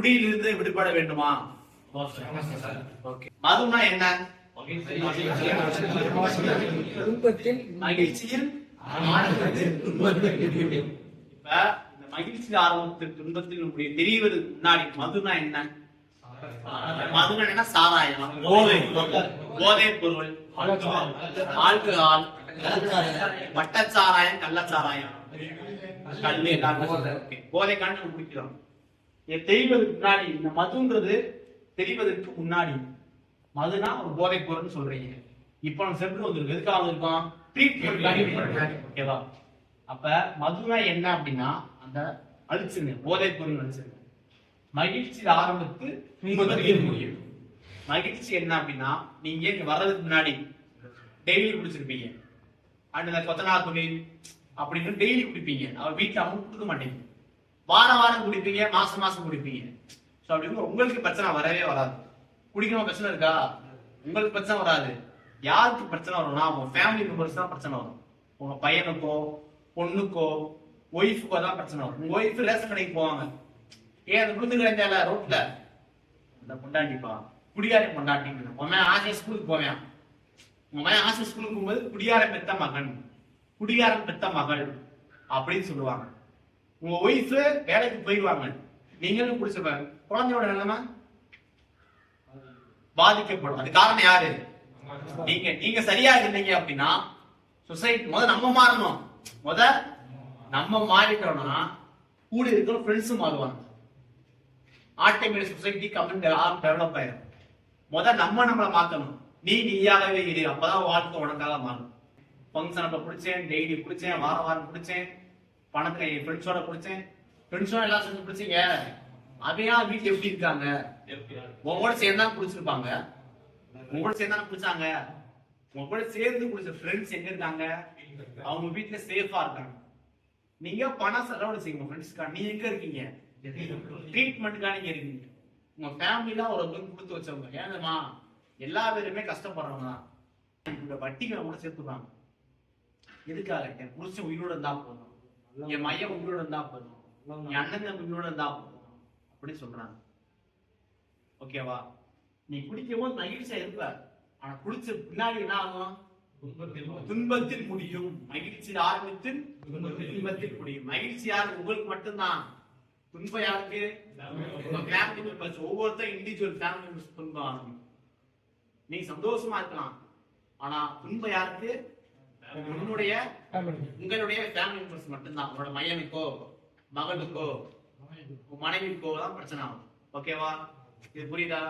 குடியிலிருந்து விடுபட வேண்டுமா? மதுனா என்ன? மகிழ்ச்சியில் இப்ப இந்த மகிழ்ச்சி ஆரம்பத்தில் துன்பத்தில் தெரிவதற்கு முன்னாடி மதுனா என்ன? மதுனா என்ன? சாராயம், போதை பொருள், ஆல்கஹால், வட்டச்சாராயம், கள்ளச்சாராயம், கல்லு, போதை காண்டு குடிக்கிறோம். தெரிவதற்கு முன்னாடி இந்த மதுன்றது தெரிவதற்கு முன்னாடி மதுனா ஒரு போதை பொருள்னு சொல்றீங்க. இப்ப நம்ம சென்று வந்திருக்கோம். எதுக்காக வந்திருக்கோம்? ஓகேவா? அப்ப மதுனா என்ன அப்படின்னா அந்த அழிச்சுங்க, போதை பொருள் அழிச்சுங்க. மகிழ்ச்சி ஆரம்பித்து முடியும். மகிழ்ச்சி என்ன அப்படின்னா நீங்க இங்க வர்றதுக்கு முன்னாடி டெய்லி குடிச்சிருப்பீங்க. அந்த கொத்தனார் தொழில் அப்படின்னு டெய்லி குடிப்பீங்க. அவர் வீட்டுல அவங்க கொடுக்க மாட்டீங்க. வாரம் வாரம் குடிப்பீங்க, மாசம் மாசம் குடிப்பீங்க. ஸோ அப்படி உங்களுக்கு பிரச்சனை வரவே வராது. குடிக்கணும் பிரச்சனை இருக்கா? உங்களுக்கு பிரச்சனை வராது. யாருக்கு பிரச்சனை வரும்னா உங்க ஃபேமிலி மெம்பர்ஸ் தான் பிரச்சனை வரும். உங்க பையனுக்கோ பொண்ணுக்கோ ஒய்ஃபுக்கோ தான் பிரச்சனை வரும். உங்க ஒய்ஃப் ரேஷன் கடைக்கு போவாங்க. ஏன் அந்த விழுந்து கிடைந்தால ரோட்ல அந்த பொண்டாட்டிப்பா குடியார பொண்டாட்டி உன் ஆசை ஸ்கூலுக்கு போவேன். உன் ஆசை ஸ்கூலுக்கு போகும்போது குடியாரம் பெத்த மகன், குடியாரம் பெத்த மகள் அப்படின்னு சொல்லுவாங்க. உங்க ஒய்ஃப் வேலைக்கு போயிடுவாங்க. நீங்களும் குடிச்சிருப்பாங்க. குழந்தையோட நிலைமை பாதிக்கப்படும். அது காரணம் யாரு? நீங்க சரியா இருந்தீங்க அப்படின்னா சொசைட்டி நம்ம மாறணும். நம்ம மாறிட்டோம்னா கூட இருக்கிற ஃப்ரெண்ட்ஸும் மாறுவாங்க. ஆட்டோமேட்டிக் சொசைட்டி கம்யூனிட்டி டெவலப் ஆயிடும். நம்மளை மாத்தணும். நீயாகவே இரு. அப்பதான் வாழ்க்கை உனக்காக மாறும். ஃபங்க்ஷன் அப்ப குடிச்சேன், டெய்லி குடிச்சேன், வாரம் வாரம் குடிச்சேன், பணத்துல என் ஃப்ரெண்ட்ஸோட குடிச்சேன், ஃப்ரெண்ட்ஸோட எல்லாம் சேர்ந்து குடிச்சீங்க. அதையா வீட்டுல எப்படி இருக்காங்க? உங்களோட சேர்ந்தா குடிச்சிருப்பாங்க. உங்களோட சேர்ந்தா குடிச்சாங்க. உங்களோட சேர்ந்து குடிச்ச ஃப்ரெண்ட்ஸ் எங்க இருக்காங்க? அவங்க வீட்டுல சேஃபா இருக்காங்க. நீங்க பணம் செலவு செய்யுங்க ஃப்ரெண்ட்ஸ்க்காக. நீங்க எங்க இருக்கீங்க? ட்ரீட்மெண்ட்டுக்காக நீங்க இருக்கீங்க. உங்க ஃபேமிலில ஒரு கொடுத்து வச்சவங்க. ஏன்னா எல்லா பேருமே கஷ்டப்படுறவங்க தான். வட்டிகளை கூட சேர்த்துப்பாங்க. எதுக்காக? என் புருஷன் உயிரோட இருந்தா போதும், என் மையம் உயிரோட இருந்தா போதும், என் அண்ணன் உயிரோட இருந்தா போதும் அப்படின்னு சொல்றாங்க. ஓகேவா? நீ குடிக்கும் போது மகிழ்ச்சியா இருப்ப. ஆனா குடிச்ச பின்னாடி என்ன ஆகும்? துன்பத்தில் முடியும். மகிழ்ச்சி ஆரம்பித்து துன்பத்தில் முடியும். மகிழ்ச்சி யாரு? உங்களுக்கு மட்டும்தான். துன்பம் யாருக்கு? Family members. ஒவ்வொருத்தரும் இண்டிவிஜுவல் ஃபேமிலி மெம்பர்ஸ் துன்பம் ஆகும். நீ சந்தோஷமா இருக்கலாம். ஆனா துன்பம் யாருக்கு? உங்களுடைய ஃபேமிலி மெம்பர்ஸ் மட்டும்தான். உங்களோட மையனுக்கோ மகளுக்கோ மனைவிக்கோ தான் பிரச்சனை ஆகும். ஓகேவா? இது புரியுதா?